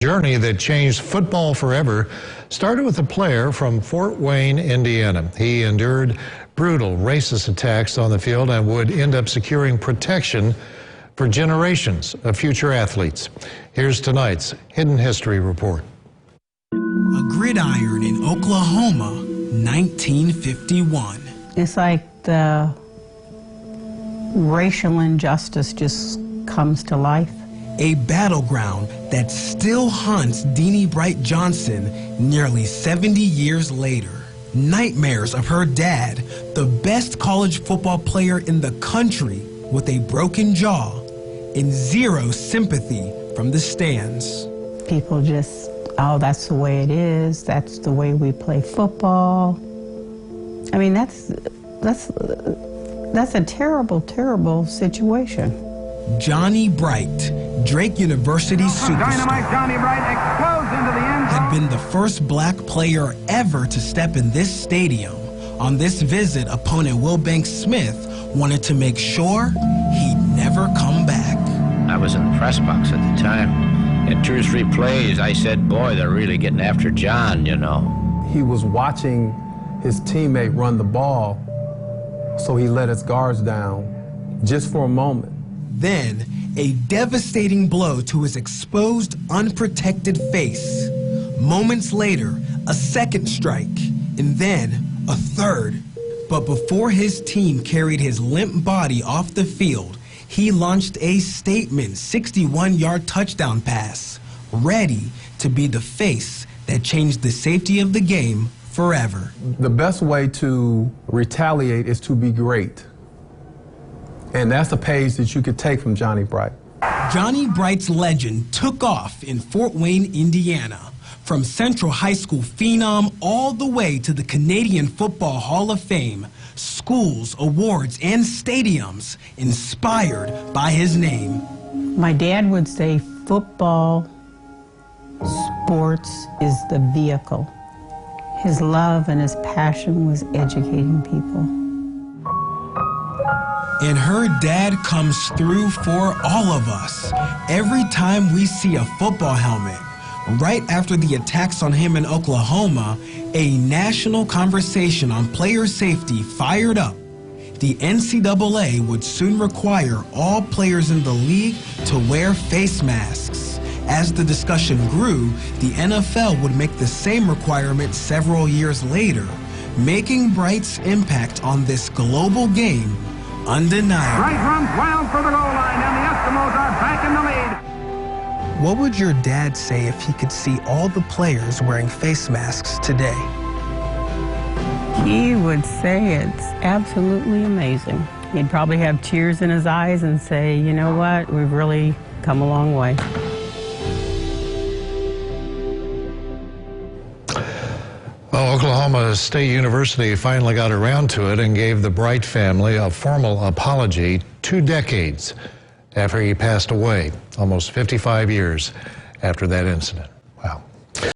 Journey that changed football forever started with a player from Fort Wayne, Indiana. He endured brutal racist attacks on the field and would end up securing protection for generations of future athletes. Here's tonight's Hidden History Report. A gridiron in Oklahoma, 1951. It's like the racial injustice just comes to life. A battleground that still haunts Deanie Bright Johnson nearly 70 years later. Nightmares of her dad, the best college football player in the country with a broken jaw, and zero sympathy from the stands. People just, oh, that's the way it is. That's the way we play football. I mean, that's a terrible, terrible situation. Johnny Bright, Drake University superstar, Dynamite Johnny Bright explodes into the end zone. Had been the first black player ever to step in this stadium. On this visit, opponent Will Banks Smith wanted to make sure he'd never come back. I was in the press box at the time. In 2 or 3 plays, I said, boy, they're really getting after John, you know. He was watching his teammate run the ball, so he let his guards down just for a moment. Then, a devastating blow to his exposed, unprotected face. Moments later, a second strike, and then a third. But before his team carried his limp body off the field, he launched a statement 61-yard touchdown pass, ready to be the face that changed the safety of the game forever. The best way to retaliate is to be great. And that's a page that you could take from Johnny Bright. Johnny Bright's legend took off in Fort Wayne, Indiana. From Central High School phenom all the way to the Canadian Football Hall of Fame, schools, awards, and stadiums inspired by his name. My dad would say football, sports is the vehicle. His love and his passion was educating people. And her dad comes through for all of us. Every time we see a football helmet, right after the attacks on him in Oklahoma, a national conversation on player safety fired up. The NCAA would soon require all players in the league to wear face masks. As the discussion grew, the NFL would make the same requirement several years later, making Bright's impact on this global game undeniable. Bright runs wild for the goal line, and the Eskimos are back in the lead. What would your dad say if he could see all the players wearing face masks today? He would say it's absolutely amazing. He'd probably have tears in his eyes and say, you know what, we've really come a long way. Well, Oklahoma State University finally got around to it and gave the Bright family a formal apology 2 decades after he passed away, almost 55 years after that incident. Wow.